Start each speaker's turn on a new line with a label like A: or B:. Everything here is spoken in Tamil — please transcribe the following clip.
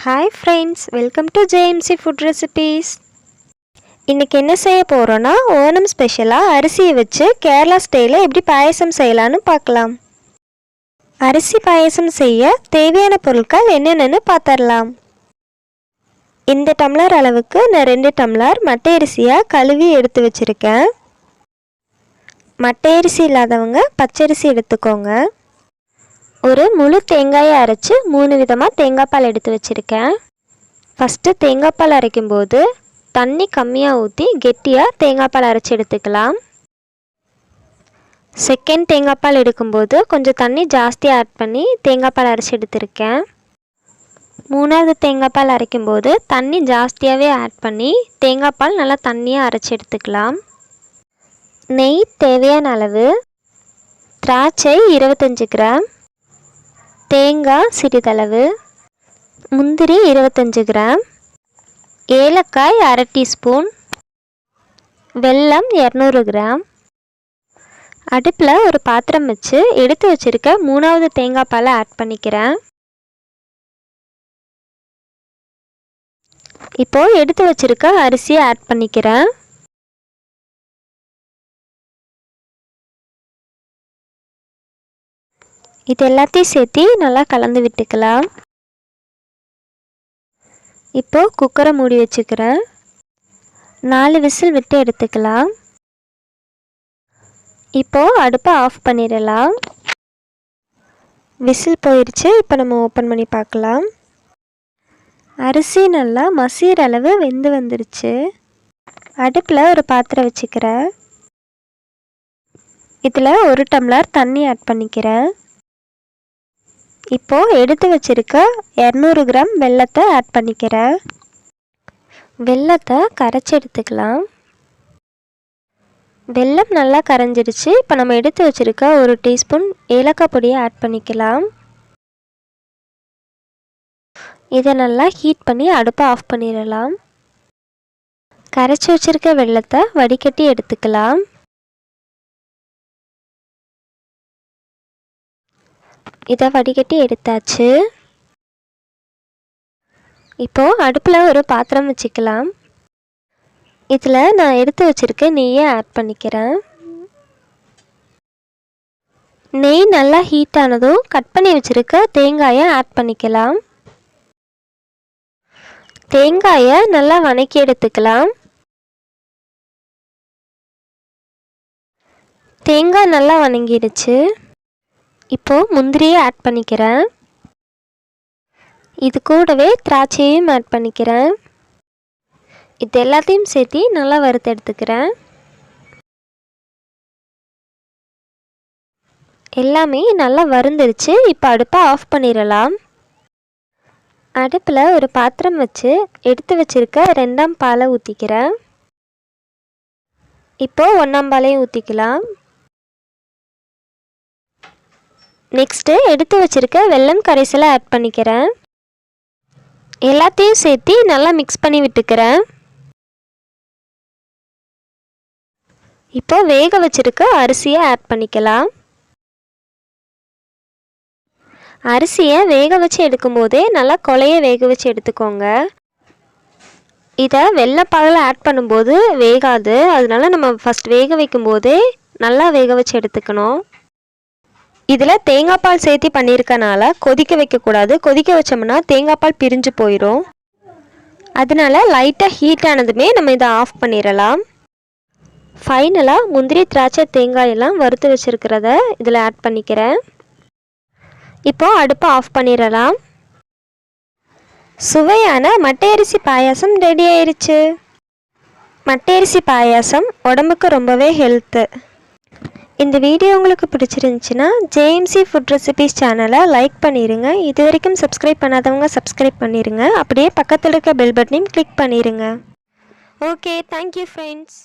A: Hi friends, welcome to JMC Food Recipes. இன்னைக்கு என்ன செய்ய போறோம்னா ஓணம் ஸ்பெஷலா அரிசியை வச்சு கேரளா ஸ்டைல்ல எப்படி பாயசம் செய்யலாம்னு பார்க்கலாம். அரிசி பாயசம் செய்ய தேவையான பொருட்கள் என்னென்னன்னு பார்த்தறலாம். இந்த டம்ளர் அளவுக்கு நான் 2 டம்ளர் மட்டை அரிசியை கழுவி எடுத்து வச்சிருக்கேன். மட்டை அரிசி இல்லாதவங்க பச்சரிசி எடுத்துக்கோங்க. ஒரு முழு தேங்காயை அரைச்சு 3 விதமாக தேங்காய் பால் எடுத்து வச்சுருக்கேன். ஃபஸ்ட்டு தேங்காய் பால் அரைக்கும்போது தண்ணி கம்மியாக ஊற்றி கெட்டியாக தேங்காய் பால் அரைச்சி எடுத்துக்கலாம். செகண்ட் தேங்காய் பால் எடுக்கும்போது கொஞ்சம் தண்ணி ஜாஸ்தியாக ஆட் பண்ணி தேங்காய் பால் அரைச்சி எடுத்துருக்கேன். மூணாவது தேங்காய் பால் அரைக்கும்போது தண்ணி ஜாஸ்தியாகவே ஆட் பண்ணி தேங்காய் பால் நல்லா தண்ணியாக அரைச்சி எடுத்துக்கலாம். நெய் தேவையான அளவு, திராட்சை 25 கிராம், தேங்காய் சிறிதளவு, முந்திரி 25 கிராம், ஏலக்காய் 1/2 டீஸ்பூன், வெல்லம் 200 கிராம். அடுப்பில் ஒரு பாத்திரம் வச்சு எடுத்து வச்சுருக்க 3வது தேங்காய் பாலை ஆட் பண்ணிக்கிறேன். இப்போது எடுத்து வச்சுருக்க அரிசியை ஆட் பண்ணிக்கிறேன். இது எல்லாத்தையும் சேர்த்து நல்லா கலந்து விட்டுக்கலாம். இப்போது குக்கரை மூடி வச்சுக்கிறேன். 4 விசில் விட்டு எடுத்துக்கலாம். இப்போது அடுப்பை ஆஃப் பண்ணிடலாம். விசில் போயிடுச்சு. இப்போ நம்ம ஓப்பன் பண்ணி பார்க்கலாம். அரிசி நல்லா மசிகிற அளவு வெந்து வந்துருச்சு. அடுப்பில் ஒரு பாத்திரம் வச்சுக்கிறேன். இதில் 1 டம்ளர் தண்ணி ஆட் பண்ணிக்கிறேன். இப்போது எடுத்து வச்சுருக்க 200 கிராம் வெல்லத்தை ஆட் பண்ணிக்கிறேன். வெல்லத்தை கரைச்சி எடுத்துக்கலாம். வெல்லம் நல்லா கரைஞ்சிடுச்சு. இப்போ நம்ம எடுத்து வச்சுருக்க 1 டீஸ்பூன் ஏலக்காய் பொடியை ஆட் பண்ணிக்கலாம். இதை நல்லா ஹீட் பண்ணி அடுப்பை ஆஃப் பண்ணிடலாம். கரைச்சி வச்சுருக்க வெல்லத்தை வடிகட்டி எடுத்துக்கலாம். இதை வடிகட்டி எடுத்தாச்சு. இப்போது அடுப்பில் ஒரு பாத்திரம் வச்சுக்கலாம். இதில் நான் எடுத்து வச்சுருக்க நெய்யை ஆட் பண்ணிக்கிறேன். நெய் நல்லா ஹீட் ஆனதும் கட் பண்ணி வச்சுருக்க தேங்காயை ஆட் பண்ணிக்கலாம். தேங்காயை நல்லா வதக்கி எடுத்துக்கலாம். தேங்காய் நல்லா வதங்கிடுச்சு. இப்போது முந்திரியை ஆட் பண்ணிக்கிறேன். இது கூடவே திராட்சையும் ஆட் பண்ணிக்கிறேன். இது எல்லாத்தையும் சேர்த்து நல்லா வறுத்து எடுத்துக்கிறேன். எல்லாமே நல்லா வறுந்துருச்சு. இப்போ அடுப்பை ஆஃப் பண்ணிடலாம். அடுப்பில் ஒரு பாத்திரம் வச்சு எடுத்து வச்சுருக்க 2ஆம் பாலை ஊற்றிக்கிறேன். இப்போது 1ஆம் பாலையும் ஊற்றிக்கலாம். நெக்ஸ்ட்டு எடுத்து வச்சுருக்க வெல்லம் கரைசலை ஆட் பண்ணிக்கிறேன். எல்லாத்தையும் சேர்த்து நல்லா மிக்ஸ் பண்ணி விட்டுக்கிறேன். இப்போ வேக வச்சுருக்க அரிசியை ஆட் பண்ணிக்கலாம். அரிசியை வேக வச்சு எடுக்கும்போதே நல்லா கொலைய வேக வச்சு எடுத்துக்கோங்க. இதை வெள்ளைப்பாலில் ஆட் பண்ணும்போது வேகாது. அதனால நம்ம ஃபஸ்ட் வேக வைக்கும்போதே நல்லா வேக வச்சு எடுத்துக்கணும். இதில் தேங்காய் பால் சேர்த்து பண்ணியிருக்கனால கொதிக்க வைக்கக்கூடாது. கொதிக்க வச்சோம்னா தேங்காய் பால் பிரிஞ்சு போயிடும். அதனால லைட்டாக ஹீட் ஆனதுமே நம்ம இதை ஆஃப் பண்ணிடலாம். ஃபைனலாக முந்திரி திராட்சை தேங்காயெல்லாம் வறுத்து வச்சுருக்கிறத இதில் ஆட் பண்ணிக்கிறேன். இப்போது அடுப்பை ஆஃப் பண்ணிடலாம். சுவையான மட்டை அரிசி பாயாசம் ரெடி ஆயிடுச்சு. மட்டை அரிசி பாயாசம் உடம்புக்கு ரொம்பவே ஹெல்த்து. இந்த வீடியோ உங்களுக்கு பிடிச்சிருந்துச்சுன்னா ஜேஎம்சி ஃபுட் ரெசிபீஸ் சேனலை லைக் பண்ணிடுங்க. இது வரைக்கும் சப்ஸ்கிரைப் பண்ணாதவங்க சப்ஸ்கிரைப் பண்ணிடுங்க. அப்படியே பக்கத்தில் இருக்க பெல் பட்டனையும் கிளிக் பண்ணிடுங்க. Okay, thank you friends.